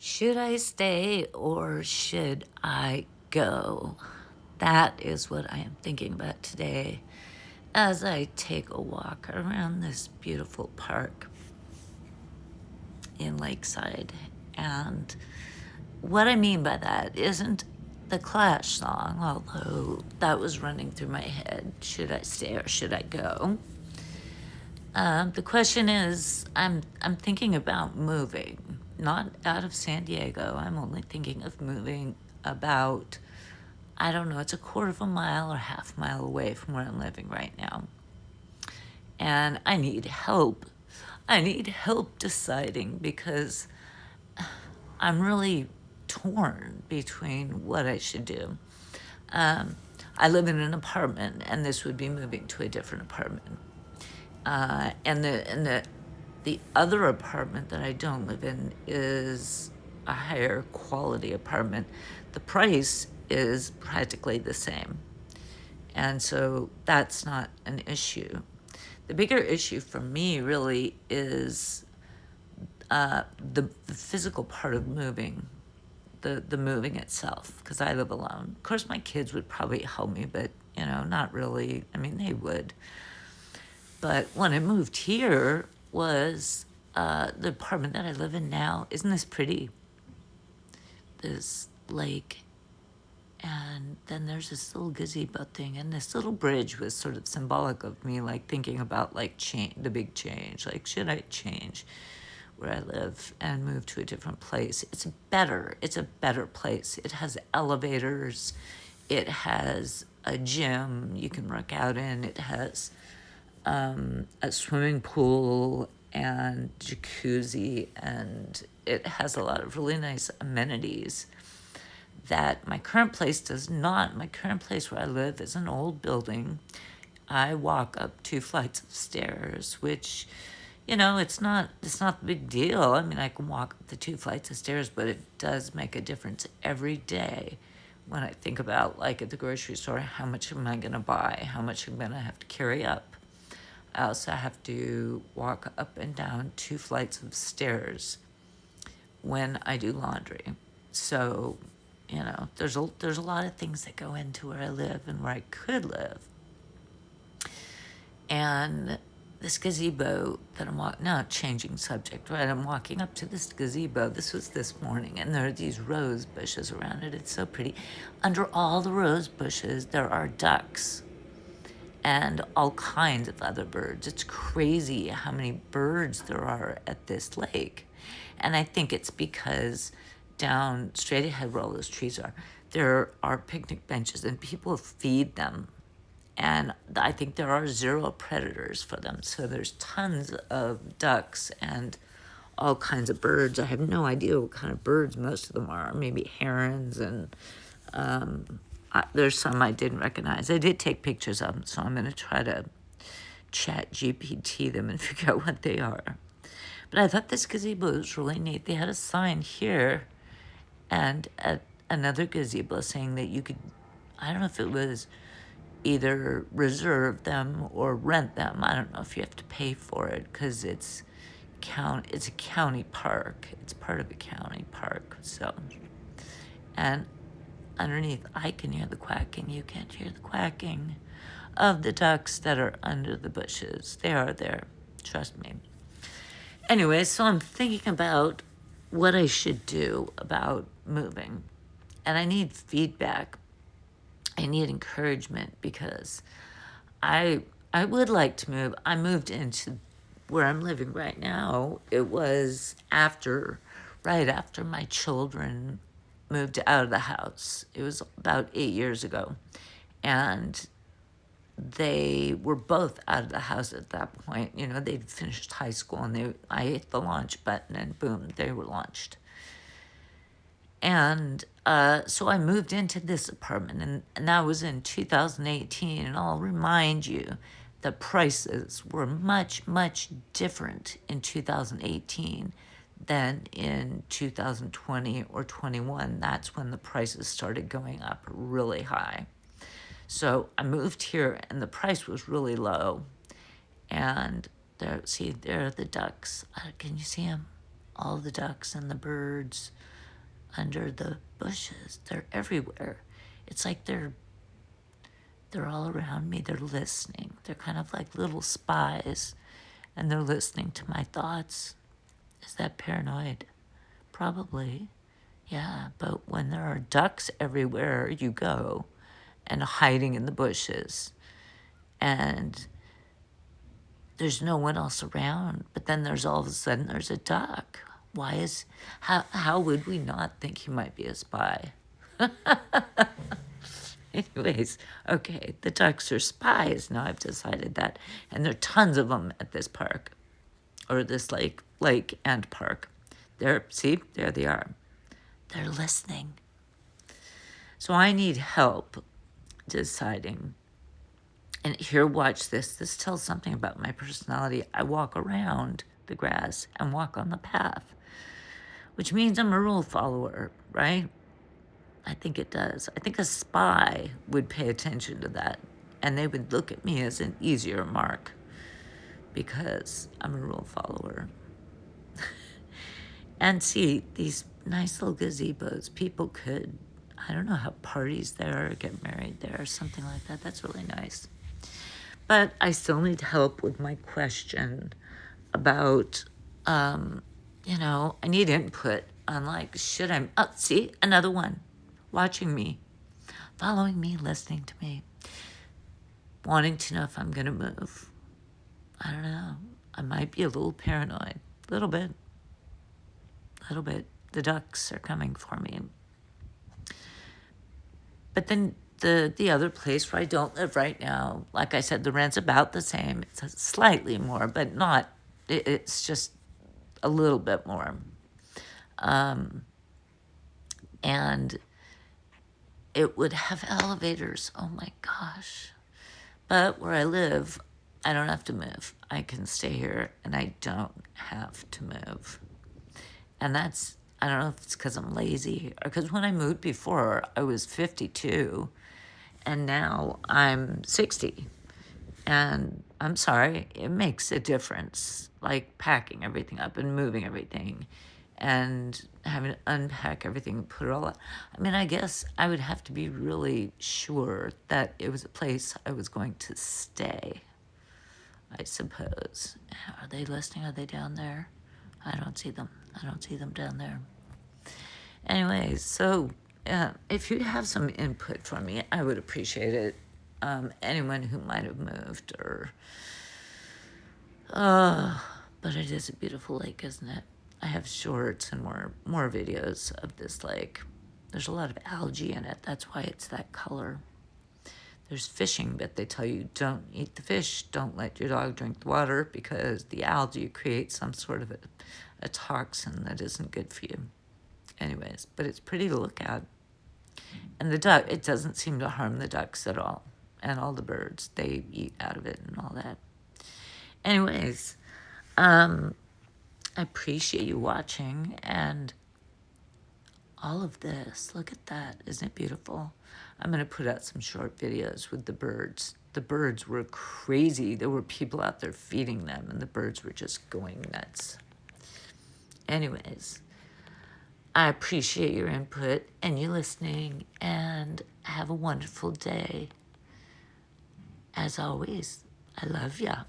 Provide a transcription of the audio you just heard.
Should I stay or should I go? That is what I am thinking about today as I take a walk around this beautiful park in Lakeside. And what I mean by that isn't the Clash song, although that was running through my head. Should I stay or should I go? The question is, I'm thinking about moving, not out of San Diego. I'm only thinking of moving about, I don't know, it's a quarter of a mile or half mile away from where I'm living right now. And I need help. I need help deciding because I'm really torn between what I should do. I live in an apartment, and this would be moving to a different apartment. And the other apartment that I don't live in is a higher quality apartment. The price is practically the same. And so that's not an issue. The bigger issue for me really is the physical part of moving, the moving itself, because I live alone. Of course, my kids would probably help me, but, not really. I mean, they would. But when I moved here was the apartment that I live in now. Isn't this pretty? This lake. And then there's this little gazebo thing. And this little bridge was sort of symbolic of me, like, thinking about, like, the big change. Like, should I change where I live and move to a different place? It's a better place. It has elevators. It has a gym you can work out in. It has a swimming pool and jacuzzi, and it has a lot of really nice amenities that my current place does not. My current place where I live is an old building. I walk up 2 flights of stairs, which, it's not the big deal. I mean, I can walk up the 2 flights of stairs, but it does make a difference every day when I think about, like, at the grocery store, how much am I going to buy? How much I'm going to have to carry up? I also have to walk up and down 2 flights of stairs when I do laundry. So, there's a lot of things that go into where I live and where I could live. And this gazebo that now changing subject, right? I'm walking up to this gazebo. This was this morning, and there are these rose bushes around it. It's so pretty. Under all the rose bushes, there are ducks and all kinds of other birds. It's crazy how many birds there are at this lake. And I think it's because down straight ahead where all those trees are, there are picnic benches and people feed them. And I think there are 0 predators for them. So there's tons of ducks and all kinds of birds. I have no idea what kind of birds most of them are. Maybe herons, and there's some I didn't recognize. I did take pictures of them, so I'm going to try to chat GPT them and figure out what they are. But I thought this gazebo was really neat. They had a sign here and at another gazebo saying that you could, I don't know if it was either reserve them or rent them. I don't know if you have to pay for it because it's a county park. It's part of a county park. So, and underneath, I can hear the quacking. You can't hear the quacking of the ducks that are under the bushes. They are there. Trust me. Anyway, so I'm thinking about what I should do about moving. And I need feedback. I need encouragement because I would like to move. I moved into where I'm living right now. It was right after my children moved out of the house. It was about 8 years ago. And they were both out of the house at that point. They'd finished high school, and I hit the launch button, and boom, they were launched. And so I moved into this apartment, and that was in 2018. And I'll remind you, the prices were much, much different in 2018 than in 2020 or 21. That's when the prices started going up really high. So I moved here, and the price was really low. And there are the ducks. Can you see them? All the ducks and the birds. under the bushes. They're everywhere. It's like they're all around me. They're listening. They're kind of like little spies, and they're listening to my thoughts. Is that paranoid? Probably. Yeah, but when there are ducks everywhere you go and hiding in the bushes and there's no one else around, but then there's all of a sudden there's a duck. How would we not think he might be a spy? Anyways, okay, the ducks are spies. Now I've decided that. And there are tons of them at this park, or this lake and park. There they are. They're listening. So I need help deciding. And here, watch this. This tells something about my personality. I walk around the grass and walk on the path, which means I'm a rule follower, right? I think it does. I think a spy would pay attention to that, and they would look at me as an easier mark because I'm a rule follower. And see, these nice little gazebos, people could, I don't know, have parties there or get married there or something like that. That's really nice. But I still need help with my question about, I need input on like, should I, oh, see, another one, watching me, following me, listening to me, wanting to know if I'm going to move. I don't know. I might be a little paranoid, a little bit. The ducks are coming for me. But then the other place where I don't live right now, like I said, the rent's about the same. It's slightly more, but not, it's just a little bit more. And it would have elevators. Oh my gosh. But where I live, I don't have to move. I can stay here and I don't have to move. And that's, I don't know if it's because I'm lazy or because when I moved before, I was 52 and now I'm 60. And I'm sorry, it makes a difference, like packing everything up and moving everything and having to unpack everything and put it all up. I mean, I guess I would have to be really sure that it was a place I was going to stay, I suppose. Are they listening? Are they down there? I don't see them. I don't see them down there. Anyways, so if you have some input from me, I would appreciate it. Anyone who might have moved or... but it is a beautiful lake, isn't it? I have shorts and more videos of this lake. There's a lot of algae in it. That's why it's that color. There's fishing, but they tell you don't eat the fish. Don't let your dog drink the water because the algae creates some sort of a toxin that isn't good for you. Anyways, but it's pretty to look at. And the duck, it doesn't seem to harm the ducks at all. And all the birds, they eat out of it and all that. Anyways, I appreciate you watching and all of this. Look at that. Isn't it beautiful? I'm going to put out some short videos with the birds. The birds were crazy. There were people out there feeding them, and the birds were just going nuts. Anyways, I appreciate your input and you listening, and have a wonderful day. As always, I love ya.